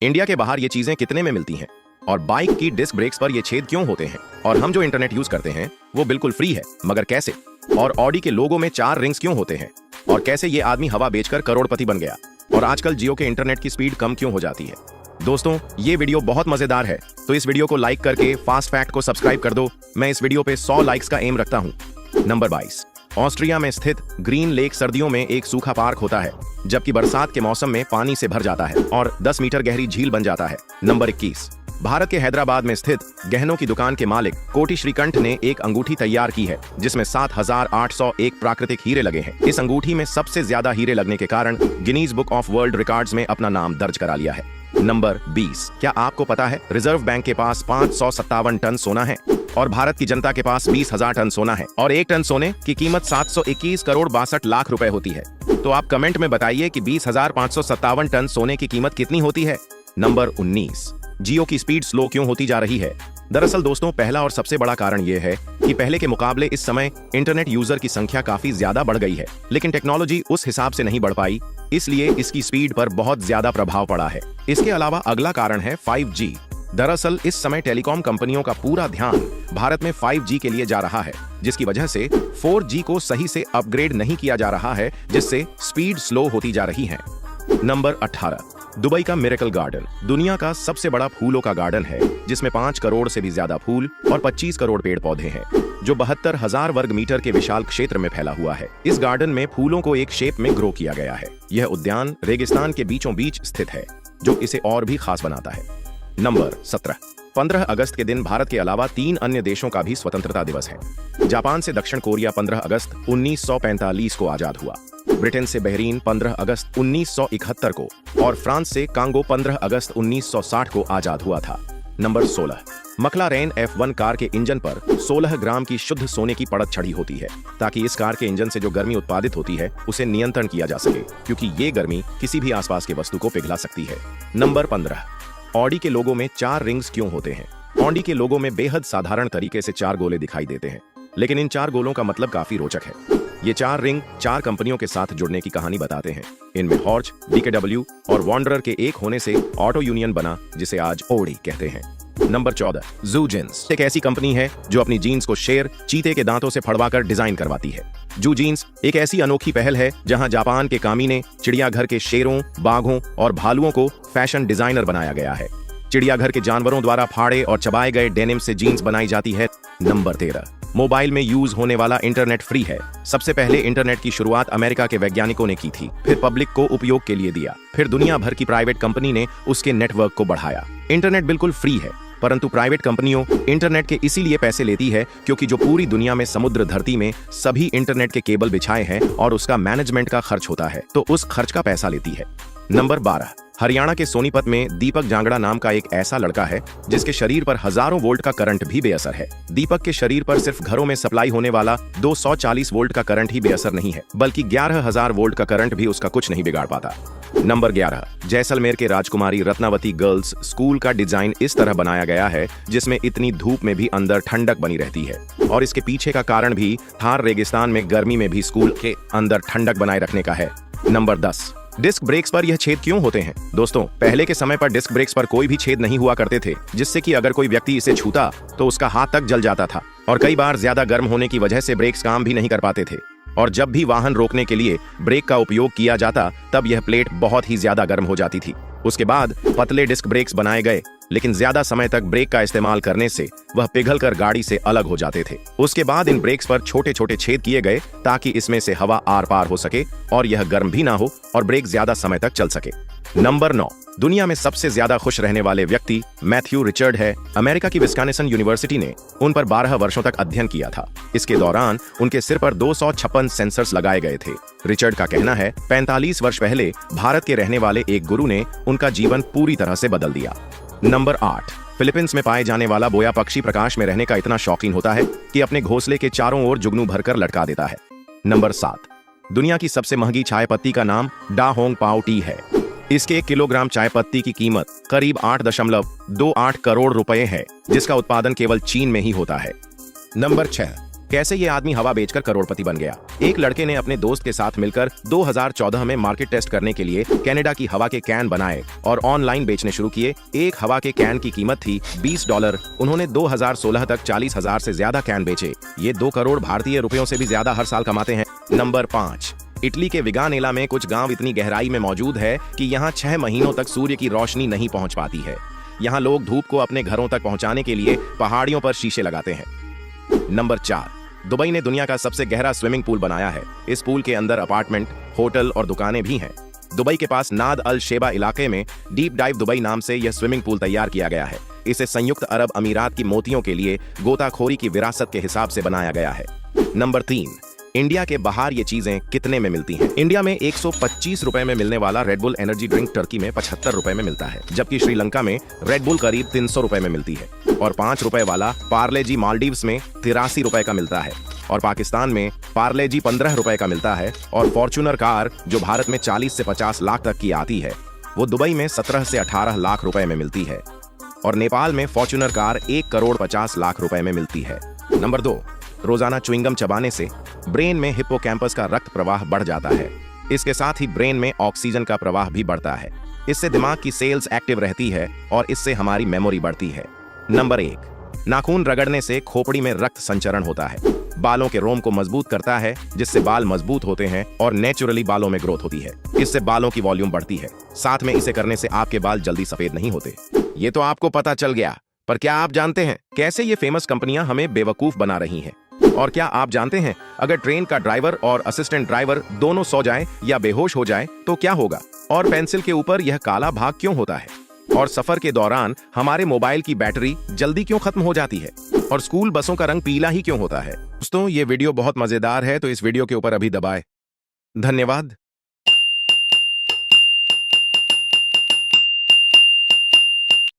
India के बाहर ये चीजें कितने में मिलती हैं? और बाइक की डिस्क ब्रेक्स पर ये छेद क्यों होते हैं? और हम जो इंटरनेट यूज करते हैं वो बिल्कुल फ्री है, मगर कैसे? और ऑडी के लोगो में 4 रिंग्स क्यों होते हैं? और कैसे ये आदमी हवा बेचकर करोड़पति बन गया? और आजकल जियो के इंटरनेट की स्पीड कम क्यों हो जाती है? दोस्तों, ये वीडियो बहुत मजेदार है, तो इस वीडियो को लाइक करके फास्ट फैक्ट को सब्सक्राइब कर दो। मैं इस वीडियो पे 100 लाइक्स का एम रखता हूँ। नंबर 22। ऑस्ट्रिया में स्थित ग्रीन लेक सर्दियों में एक सूखा पार्क होता है, जबकि बरसात के मौसम में पानी से भर जाता है और 10 मीटर गहरी झील बन जाता है। नंबर 21। भारत के हैदराबाद में स्थित गहनों की दुकान के मालिक कोटी श्रीकंठ ने एक अंगूठी तैयार की है, जिसमें 7,801 प्राकृतिक हीरे लगे हैं। इस अंगूठी में सबसे ज्यादा हीरे लगने के कारण Guinness book of world records में अपना नाम दर्ज करा लिया है। नंबर 20। क्या आपको पता है रिजर्व बैंक के पास 557 टन सोना है और भारत की जनता के पास 20,000 टन सोना है और 1 टन सोने की कीमत 721 करोड़ 62 लाख रुपए होती है। तो आप कमेंट में बताइए कि 20,557 टन सोने की कीमत कितनी होती है। नंबर 19। जियो की स्पीड स्लो क्यों होती जा रही है? दरअसल दोस्तों, पहला और सबसे बड़ा कारण यह है कि पहले के मुकाबले इस समय इंटरनेट यूजर की संख्या काफी ज्यादा बढ़ गई है, लेकिन टेक्नोलॉजी उस हिसाब से नहीं बढ़ पाई, इसलिए इसकी स्पीड पर बहुत ज्यादा प्रभाव पड़ा है। इसके अलावा अगला कारण है 5G। दरअसल इस समय टेलीकॉम कंपनियों का पूरा ध्यान भारत में 5G के लिए जा रहा है, जिसकी वजह से 4G को सही से अपग्रेड नहीं किया जा रहा है, जिससे स्पीड स्लो होती जा रही है। नंबर 18। दुबई का मिरेकल गार्डन दुनिया का सबसे बड़ा फूलों का गार्डन है, जिसमें 5 करोड़ से भी ज्यादा फूल और 25 करोड़ पेड़ पौधे हैं, जो 72,000 वर्ग मीटर के विशाल क्षेत्र में फैला हुआ है। इस गार्डन में फूलों को एक शेप में ग्रो किया गया है। यह उद्यान रेगिस्तान के बीचों बीच स्थित है, जो इसे और भी खास बनाता है। नंबर 17। 15 अगस्त के दिन भारत के अलावा 3 अन्य देशों का भी स्वतंत्रता दिवस है। जापान से दक्षिण कोरिया 15 अगस्त 1945 को आजाद हुआ, ब्रिटेन से बहरीन 15 अगस्त 1971 को और फ्रांस से कांगो 15 अगस्त 1960 को आजाद हुआ था। नंबर 16। मक्लारेन F1 कार के इंजन पर 16 ग्राम की शुद्ध सोने की परत चढ़ी होती है, ताकि इस कार के इंजन से जो गर्मी उत्पादित होती है उसे नियंत्रण किया जा सके, क्योंकि ये गर्मी किसी भी आसपास के वस्तु को पिघला सकती है। नंबर 15। ऑडी के लोगो में 4 रिंग्स क्यों होते हैं? ऑडी के लोगो में बेहद साधारण तरीके से 4 गोले दिखाई देते हैं, लेकिन इन 4 गोलों का मतलब काफी रोचक है। ये 4 रिंग 4 कंपनियों के साथ जुड़ने की कहानी बताते हैं। इनमें हॉर्च, DKW और वॉन्डरर के एक होने से ऑटो यूनियन बना, जिसे आज ओडी कहते हैं। नंबर 14। जू जींस एक ऐसी कंपनी है जो अपनी जीन्स को शेर, चीते के दांतों से फड़वाकर डिजाइन करवाती है। जू जीन्स एक ऐसी अनोखी पहल है जहां जापान के कामी ने चिड़ियाघर के शेरों, बाघों और भालुओं को फैशन डिजाइनर बनाया गया है। चिड़ियाघर के जानवरों द्वारा फाड़े और चबाए गए डेनिम से जीन्स बनाई जाती है। नंबर 13। मोबाइल में यूज होने वाला इंटरनेट फ्री है। सबसे पहले इंटरनेट की शुरुआत अमेरिका के वैज्ञानिकों ने की थी, फिर पब्लिक को उपयोग के लिए दिया, फिर दुनिया भर की प्राइवेट कंपनी ने उसके नेटवर्क को बढ़ाया। इंटरनेट बिल्कुल फ्री है, परंतु प्राइवेट कंपनियों इंटरनेट के इसीलिए पैसे लेती है क्योंकि जो पूरी दुनिया में समुद्र धरती में सभी इंटरनेट के केबल बिछाए हैं और उसका मैनेजमेंट का खर्च होता है, तो उस खर्च का पैसा लेती है। नंबर 12। हरियाणा के सोनीपत में दीपक जांगड़ा नाम का एक ऐसा लड़का है जिसके शरीर पर हजारों वोल्ट का करंट भी बेअसर है। दीपक के शरीर पर सिर्फ घरों में सप्लाई होने वाला 240 वोल्ट का करंट ही बेअसर नहीं है, बल्कि 11,000 वोल्ट का करंट भी उसका कुछ नहीं बिगाड़ पाता। नंबर 11। जैसलमेर के राजकुमारी रत्नावती गर्ल्स स्कूल का डिजाइन इस तरह बनाया गया है जिसमें इतनी धूप में भी अंदर ठंडक बनी रहती है, और इसके पीछे का कारण भी थार रेगिस्तान में गर्मी में भी स्कूल के अंदर ठंडक बनाए रखने का है। नंबर 10। डिस्क ब्रेक्स पर यह छेद क्यों होते हैं? दोस्तों, पहले के समय पर डिस्क ब्रेक्स पर कोई भी छेद नहीं हुआ करते थे, जिससे कि अगर कोई व्यक्ति इसे छूता तो उसका हाथ तक जल जाता था, और कई बार ज्यादा गर्म होने की वजह से ब्रेक्स काम भी नहीं कर पाते थे। और जब भी वाहन रोकने के लिए ब्रेक का उपयोग किया जाता, तब यह प्लेट बहुत ही ज्यादा गर्म हो जाती थी। उसके बाद पतले डिस्क ब्रेक्स बनाए गए, लेकिन ज्यादा समय तक ब्रेक का इस्तेमाल करने से वह पिघलकर गाड़ी से अलग हो जाते थे। उसके बाद इन ब्रेक्स पर छोटे छोटे छेद किए गए ताकि इसमें से हवा आर पार हो सके और यह गर्म भी ना हो और ब्रेक ज्यादा समय तक चल सके। नंबर 9। दुनिया में सबसे ज्यादा खुश रहने वाले व्यक्ति मैथ्यू रिचर्ड है। अमेरिका की विस्कॉन्सिन यूनिवर्सिटी ने उन पर 12 वर्षों तक अध्ययन किया था। इसके दौरान उनके सिर पर 256 सेंसर्स लगाए गए थे। रिचर्ड का कहना है 45 वर्ष पहले भारत के रहने वाले एक गुरु ने उनका जीवन पूरी तरह से बदल दिया। नंबर 8। फिलीपींस में पाए जाने वाला बोया पक्षी प्रकाश में रहने का इतना शौकीन होता है कि अपने घोंसले के चारों ओर जुगनू भरकर लटका देता है। नंबर 7। दुनिया की सबसे महंगी चाय पत्ती का नाम डा होंग पाओ टी है। इसके 1 किलोग्राम चाय पत्ती की कीमत करीब 8.28 करोड़ रुपए है, जिसका उत्पादन केवल चीन में ही होता है। नंबर 6। कैसे ये आदमी हवा बेचकर करोड़पति बन गया। एक लड़के ने अपने दोस्त के साथ मिलकर 2014 में मार्केट टेस्ट करने के लिए कनाडा की हवा के कैन बनाए और ऑनलाइन बेचने शुरू किए। एक हवा के कैन की कीमत थी $20। उन्होंने 2016 तक 40,000 से ज्यादा कैन बेचे। ये 2 करोड़ भारतीय रुपयों से भी ज्यादा हर साल कमाते हैं। नंबर 5, इटली के विगानेला में कुछ गांव इतनी गहराई में मौजूद है कि यहाँ 6 महीनों तक सूर्य की रोशनी नहीं पहुंच पाती है। यहाँ लोग धूप को अपने घरों तक पहुंचाने के लिए पहाड़ियों पर शीशे लगाते हैं। नंबर 4, दुबई ने दुनिया का सबसे गहरा स्विमिंग पूल बनाया है। इस पूल के अंदर अपार्टमेंट, होटल और दुकानें भी हैं। दुबई के पास नाद अल शेबा इलाके में डीप डाइव दुबई नाम से यह स्विमिंग पूल तैयार किया गया है। इसे संयुक्त अरब अमीरात की मोतियों के लिए गोताखोरी की विरासत के हिसाब से बनाया गया है। नंबर 3, इंडिया के बाहर ये चीजें कितने में मिलती हैं? इंडिया में 125 रुपए में मिलने वाला red bull energy drink Turkey में 75 रुपए में मिलता है, जबकि श्रीलंका में रेड बुल करीब 300 रुपए में मिलती है। और 5 रुपए वाला पार्ले जी मालदीव्स में 83 रुपए का मिलता है। और पाकिस्तान में पार्ले जी 15 रुपए का मिलता है। और फॉर्च्यूनर कार जो भारत में 40 से 50 लाख तक की आती है, वो दुबई में 17 से 18 लाख रुपए में मिलती है। और नेपाल में फॉर्च्यूनर कार 1 करोड़ 50 लाख रुपए में मिलती है। नंबर 2, रोजाना च्युइंगम चबाने से ब्रेन में हिप्पोकैम्पस का रक्त प्रवाह बढ़ जाता है। इसके साथ ही ब्रेन में ऑक्सीजन का प्रवाह भी बढ़ता है। इससे दिमाग की सेल्स एक्टिव रहती है और इससे हमारी मेमोरी बढ़ती है। नंबर 1, नाखून रगड़ने से खोपड़ी में रक्त संचरण होता है। बालों के रोम को मजबूत करता है, जिससे बाल मजबूत होते हैं और नेचुरली बालों में ग्रोथ होती है। इससे बालों की वॉल्यूम बढ़ती है। साथ में इसे करने से आपके बाल जल्दी सफेद नहीं होते। ये तो आपको पता चल गया, पर क्या आप जानते हैं कैसे ये फेमस कंपनियां हमें बेवकूफ बना रही हैं? और क्या आप जानते हैं अगर ट्रेन का ड्राइवर और असिस्टेंट ड्राइवर दोनों सो जाए या बेहोश हो जाए तो क्या होगा? और पेंसिल के ऊपर यह काला भाग क्यों होता है? और सफर के दौरान हमारे मोबाइल की बैटरी जल्दी क्यों खत्म हो जाती है? और स्कूल बसों का रंग पीला ही क्यों होता है? दोस्तों, ये वीडियो बहुत मजेदार है, तो इस वीडियो के ऊपर अभी दबाएं। धन्यवाद।